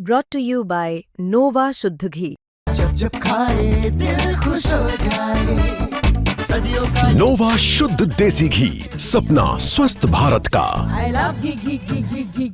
brought to you by Nova शुद्ध घी। जब जब खाए दिल खुश हो जाए, सदियों का नोवा शुद्ध देसी घी, सपना स्वस्थ भारत का। I love ghee ghee ghee ghee ghee.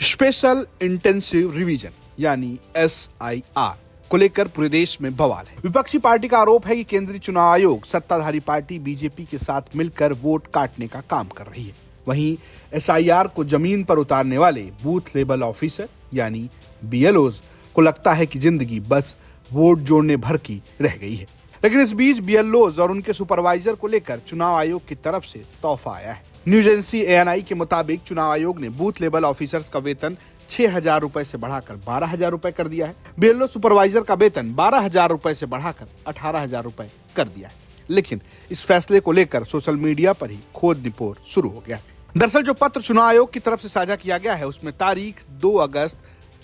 Special intensive revision यानी SIR को लेकर पूरे देश में बवाल है। विपक्षी पार्टी का आरोप है कि केंद्रीय चुनाव आयोग सत्ताधारी पार्टी बीजेपी के साथ मिलकर वोट काटने का काम कर रही है। वहीं SIR को जमीन पर उतारने वाले बूथ लेवल ऑफिसर यानी BLOs को लगता है कि जिंदगी बस वोट जोड़ने भर की रह गई है। लेकिन इस बीच BLOs और उनके सुपरवाइजर को लेकर चुनाव आयोग की तरफ से तोहफा आया है। न्यूज एजेंसी ANI के मुताबिक चुनाव आयोग ने बूथ लेवल ऑफिसर्स का वेतन 6,000 रुपए से बढ़ाकर 12,000 रुपए कर दिया है। BLO सुपरवाइजर का वेतन 12,000 रुपए से बढ़ाकर 18,000 रुपए कर दिया है। लेकिन इस फैसले को लेकर सोशल मीडिया पर ही खोज निपोर शुरू हो गया है। दरअसल जो पत्र चुनाव आयोग की तरफ से साझा किया गया है उसमें तारीख 2 अगस्त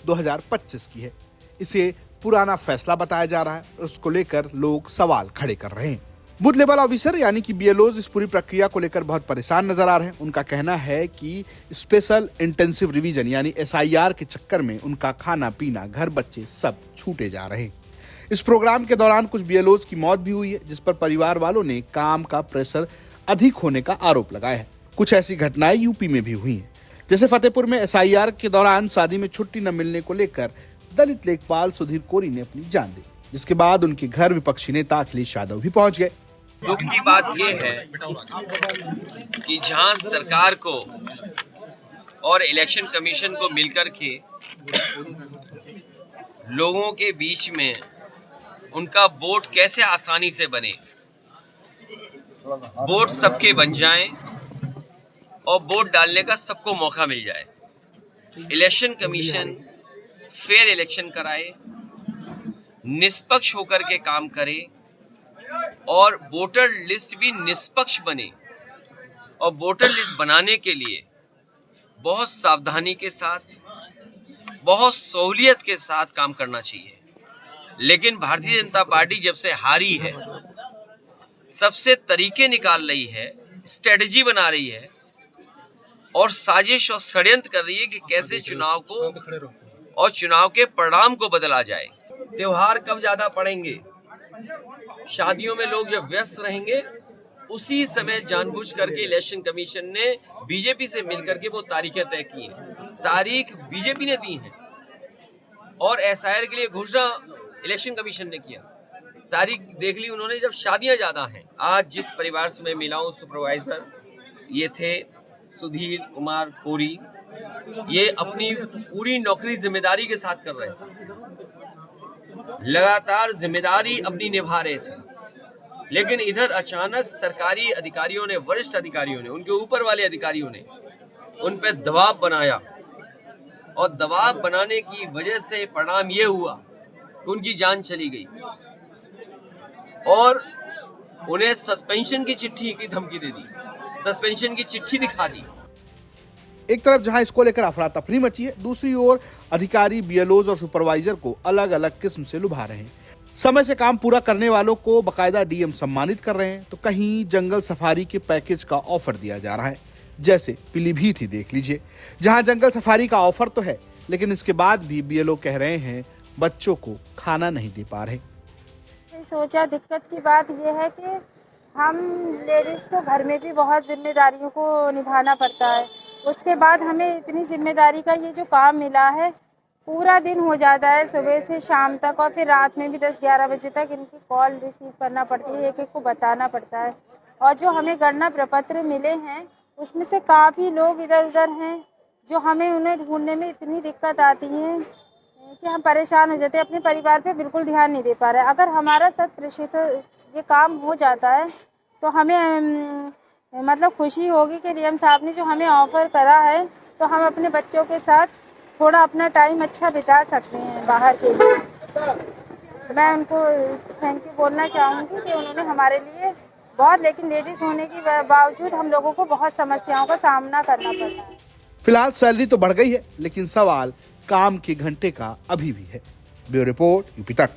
2025 की है। इसे पुराना फैसला बताया जा रहा है। उसको लेकर लोग सवाल खड़े कर रहे हैं। बूथ लेवल ऑफिसर यानी कि BLOs इस पूरी प्रक्रिया को लेकर बहुत परेशान नजर आ रहे हैं। उनका कहना है कि स्पेशल इंटेंसिव रिवीजन यानी SIR के चक्कर में उनका खाना पीना घर बच्चे सब छूटे जा रहे हैं। इस प्रोग्राम के दौरान कुछ BLOs की मौत भी हुई है, जिस पर परिवार वालों ने काम का प्रेशर अधिक होने का आरोप लगाया है। कुछ ऐसी घटनाएं यूपी में भी हुई हैं। जैसे फतेहपुर में SIR के दौरान शादी में छुट्टी न मिलने को लेकर दलित लेखपाल सुधीर कोरी ने अपनी जान दी, जिसके बाद उनके घर विपक्षी नेता अखिलेश यादव भी पहुंच गए। दुख की बात यह है कि जहां सरकार को और इलेक्शन कमीशन को मिलकर के लोगों के बीच में उनका वोट कैसे आसानी से बने, वोट सबके बन जाएं और वोट डालने का सबको मौका मिल जाए, इलेक्शन कमीशन फेयर इलेक्शन कराए, निष्पक्ष होकर के काम करे और वोटर लिस्ट भी निष्पक्ष बने। और वोटर लिस्ट बनाने के लिए बहुत सावधानी के साथ, बहुत सहूलियत के साथ काम करना चाहिए। लेकिन भारतीय जनता पार्टी जब से हारी है तब से तरीके निकाल रही है, स्ट्रेटजी बना रही है और साजिश और षड्यंत्र कर रही है कि कैसे चुनाव को और चुनाव के परिणाम को बदला जाए। त्योहार कब ज्यादा पड़ेंगे, शादियों में लोग जब व्यस्त रहेंगे, उसी समय जानबूझ करके इलेक्शन कमीशन ने बीजेपी से मिलकर के वो तारीखें तय की हैं। तारीख बीजेपी ने दी है और SIR के लिए घोषणा इलेक्शन कमीशन ने किया। तारीख देख ली उन्होंने जब शादियां ज्यादा हैं। आज जिस परिवार से मैं मिला हूं, सुपरवाइजर ये थे सुधीर कुमार कोरी, ये अपनी पूरी नौकरी जिम्मेदारी के साथ कर रहे थे, लगातार जिम्मेदारी अपनी निभा रहे थे। लेकिन इधर अचानक सरकारी अधिकारियों ने, वरिष्ठ अधिकारियों ने, उनके ऊपर वाले अधिकारियों ने उन पर दबाव बनाया और दबाव बनाने की वजह से परिणाम ये हुआ कि उनकी जान चली गई और उन्हें सस्पेंशन की चिट्ठी की धमकी दे दी, सस्पेंशन की चिट्ठी दिखा दी। एक तरफ जहां इसको लेकर अफरा तफरी मची है, दूसरी ओर अधिकारी BLOs और सुपरवाइजर को अलग अलग किस्म से लुभा रहे हैं। समय से काम पूरा करने वालों को बकायदा DM सम्मानित कर रहे हैं, तो कहीं जंगल सफारी के पैकेज का ऑफर दिया जा रहा है। जैसे पीलीभीत ही देख लीजिए, जहां जंगल सफारी का ऑफर तो है, लेकिन इसके बाद भी BLO कह रहे हैं बच्चों को खाना नहीं दे पा रहे। सोचा दिक्कत की बात यह है कि हम लेडीज़ को घर में भी बहुत जिम्मेदारियों को निभाना पड़ता है। उसके बाद हमें इतनी जिम्मेदारी का ये जो काम मिला है, पूरा दिन हो जाता है सुबह से शाम तक, और फिर रात में भी 10-11 बजे तक इनकी कॉल रिसीव करना पड़ती है, एक एक को बताना पड़ता है। और जो हमें गणना प्रपत्र मिले हैं उसमें से काफ़ी लोग इधर उधर हैं, जो हमें उन्हें ढूंढने में इतनी दिक्कत आती है कि हम परेशान हो जाते हैं, अपने परिवार पे बिल्कुल ध्यान नहीं दे पा रहे। अगर हमारा 100% ये काम हो जाता है तो हमें मतलब खुशी होगी कि DM साहब ने जो हमें ऑफर करा है, तो हम अपने बच्चों के साथ थोड़ा अपना टाइम अच्छा बिता सकते हैं बाहर के लिए। मैं उनको थैंक यू बोलना चाहूँगी कि उन्होंने हमारे लिए बहुत, लेकिन लेडीज़ होने के बावजूद हम लोगों को बहुत समस्याओं का सामना करना पड़ता है। फिलहाल सैलरी तो बढ़ गई है, लेकिन सवाल काम के घंटे का अभी भी है। ब्यूरो रिपोर्ट, UP तक।